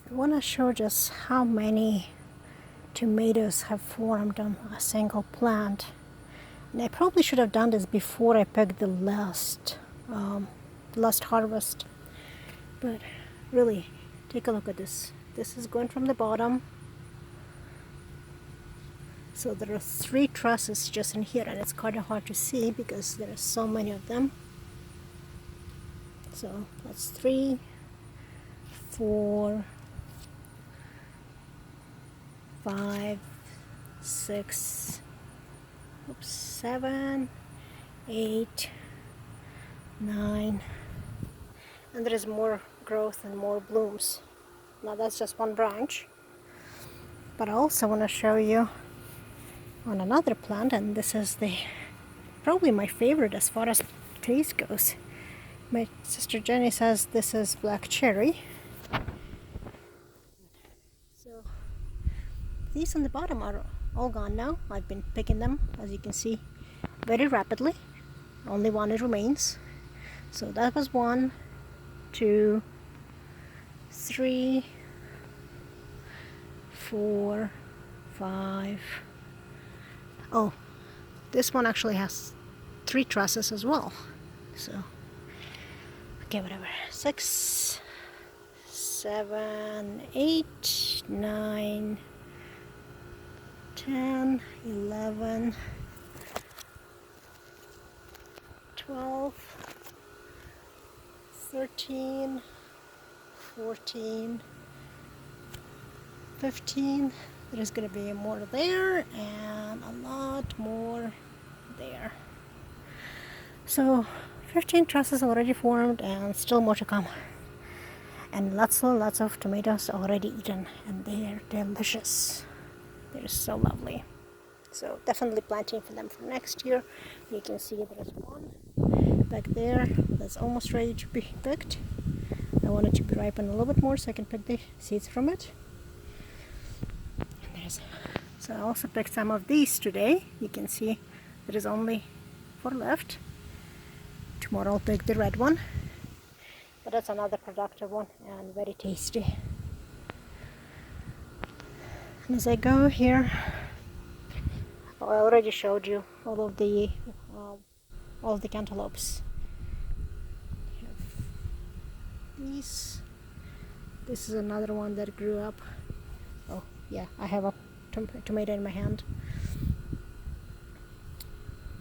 I want to show just how many tomatoes have formed on a single plant. And I probably should have done this before I picked the last harvest. But really, take a look at this. This is going from the bottom. So there are 3 trusses just in here, and it's kind of hard to see because there are so many of them. So that's 3, 4, 5, 6, 7, 8, 9, and there is more growth and more blooms. Now that's just one branch, but I also want to show you on another plant, and this is probably my favorite as far as taste goes. My sister Jenny says this is black cherry. So these on the bottom are all gone now. I've been picking them, as you can see, very rapidly. Only one remains. So that was 1, 2, 3, 4, 5. Oh, this one actually has 3 trusses as well. So, okay, whatever. 6, 7, 8, 9, 10, 11, 12, 13, 14, 15. There's going to be more there and a lot more there. So 15 trusses already formed and still more to come. And lots of tomatoes already eaten, and they're delicious. They're so lovely. So definitely planting for them for next year. You can see there's one back there that's almost ready to be picked. I want it to be ripened a little bit more so I can pick the seeds from it. So I also picked some of these today. You can see there is only 4 left. Tomorrow I'll pick the red one. But that's another productive one and very tasty. And as I go here, I already showed you all of the cantaloupes. These. This is another one that grew up. Oh yeah, I have a tomato in my hand.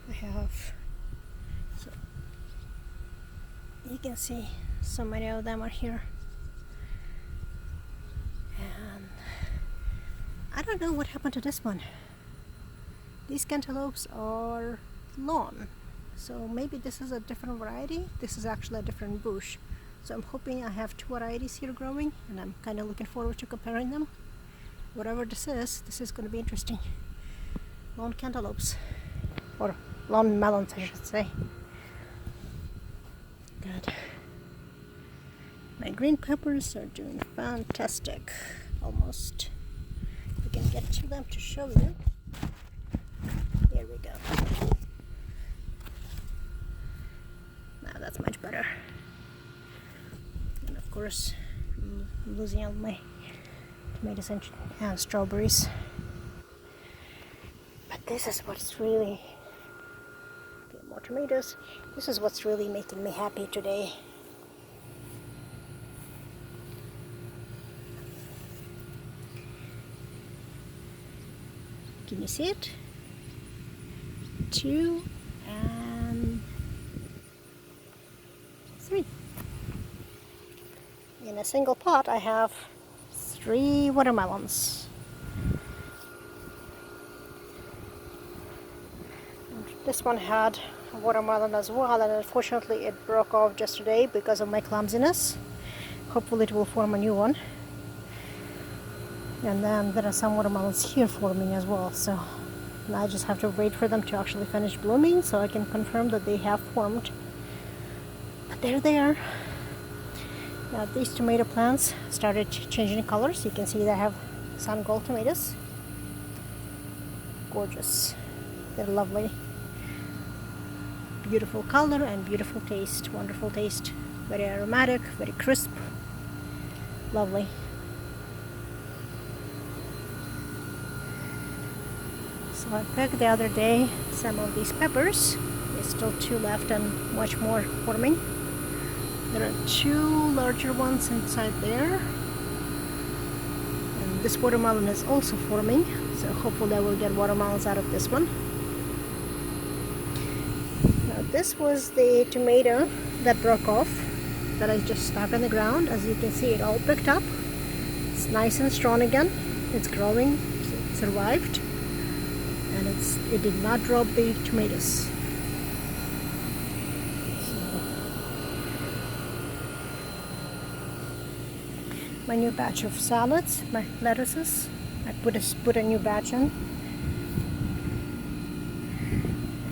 I have, so you can see so many of them are here, and I don't know what happened to this one. These cantaloupes are lawn, so maybe this is a different variety. This is actually a different bush, so I'm hoping I have 2 varieties here growing, and I'm kind of looking forward to comparing them. Whatever this is going to be interesting. Lawn cantaloupes, or lawn melons I should say. Good. My green peppers are doing fantastic. Almost. We can get to them to show you. There we go. Now that's much better. And of course, I'm losing all my tomatoes and strawberries. But this is what's really, okay, more tomatoes. This is what's really making me happy today. Can you see it? 2 and 3. In a single pot I have 3 watermelons. And this one had a watermelon as well, and unfortunately it broke off just today because of my clumsiness. Hopefully it will form a new one. And then there are some watermelons here forming as well, so now I just have to wait for them to actually finish blooming so I can confirm that they have formed. But they're there. Now these tomato plants started changing colors. You can see they have sun gold tomatoes. Gorgeous. They're lovely. Beautiful color and beautiful taste. Wonderful taste. Very aromatic, very crisp. Lovely. So I picked the other day some of these peppers. There's still two left and much more forming. There are two larger ones inside there. And this watermelon is also forming. So hopefully I will get watermelons out of this one. Now this was the tomato that broke off that I just stuck on the ground. As you can see, it all picked up. It's nice and strong again. It's growing, it survived, and it did not drop the tomatoes. So, my new batch of salads, my lettuces, I put a new batch in.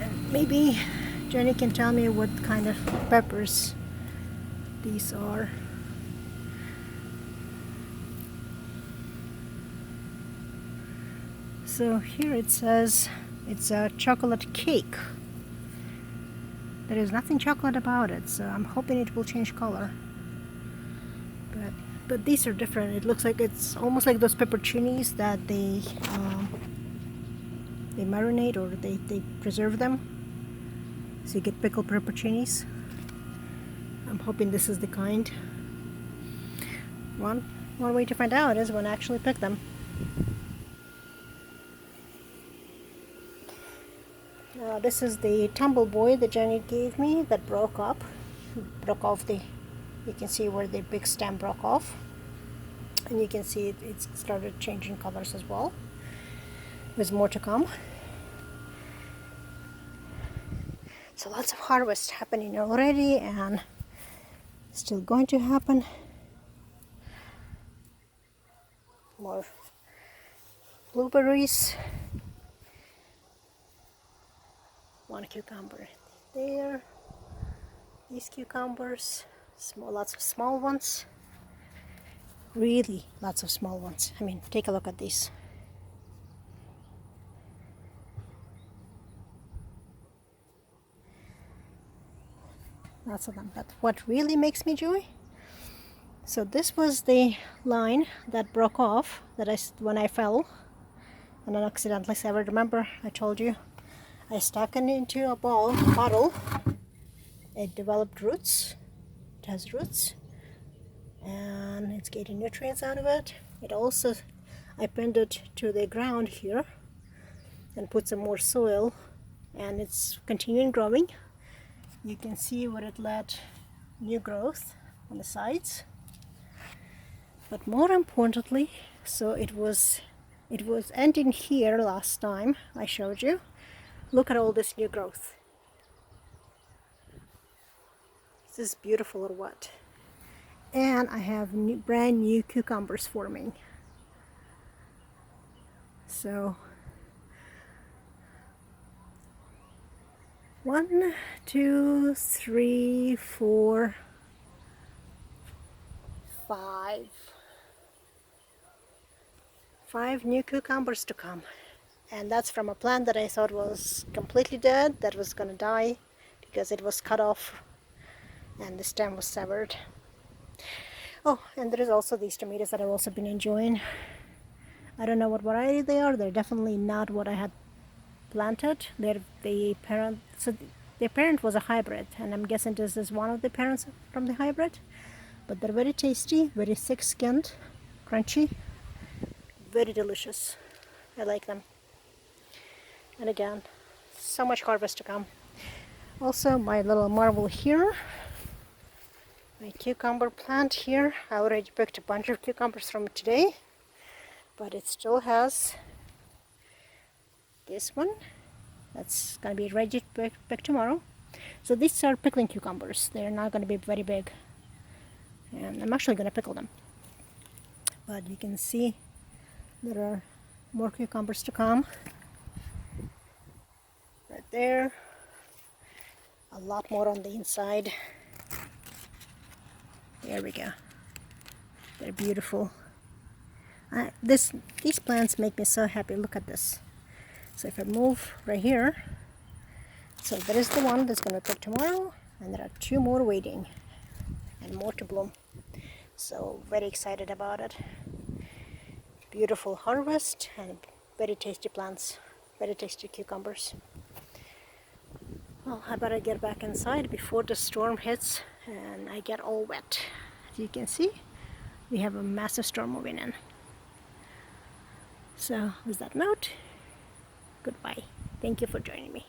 And maybe Jenny can tell me what kind of peppers these are. So here it says it's a chocolate cake. There is nothing chocolate about it, so I'm hoping it will change color. But these are different. It looks like it's almost like those pepperoncinis that they marinate or they preserve them. So you get pickled pepperoncinis. I'm hoping this is the kind. One way to find out is when I actually pick them. This is the tumbleboy that Jenny gave me that broke off you can see where the big stem broke off, and you can see it started changing colors as well. There's more to come. So lots of harvest happening already and still going to happen. More blueberries. One cucumber there. These cucumbers, lots of small ones. Really lots of small ones. I mean, take a look at these. Lots of them. But what really makes me joy? So this was the line that broke off when I fell and then accidentally severed. Remember I told you I stuck it into a bottle. It developed roots. It has roots, and it's getting nutrients out of it. I pinned it to the ground here and put some more soil, and it's continuing growing. You can see where it let new growth on the sides. But more importantly, so it was ending here last time I showed you. Look at all this new growth. Is this beautiful or what? And I have brand new cucumbers forming. So 1, 2, 3, 4, 5 new cucumbers to come. And that's from a plant that I thought was completely dead, that was gonna die because it was cut off and the stem was severed. Oh, and there is also these tomatoes that I've also been enjoying. I don't know what variety they are. They're definitely not what I had planted. The parent was a hybrid, and I'm guessing this is one of the parents from the hybrid. But they're very tasty, very thick-skinned, crunchy, very delicious. I like them. And again, so much harvest to come. Also, my little marvel here, my cucumber plant here. I already picked a bunch of cucumbers from it today, but it still has this one that's gonna be ready to pick tomorrow. So these are pickling cucumbers. They're not gonna be very big, and I'm actually gonna pickle them. But you can see there are more cucumbers to come. Right there. A lot more on the inside. There we go. They're beautiful. These plants make me so happy. Look at this. So if I move right here, so there is the one that's going to pick tomorrow, and there are 2 more waiting and more to bloom. So very excited about it. Beautiful harvest and very tasty plants. Very tasty cucumbers. Well, I better get back inside before the storm hits and I get all wet. As you can see, we have a massive storm moving in. So with that note, goodbye. Thank you for joining me.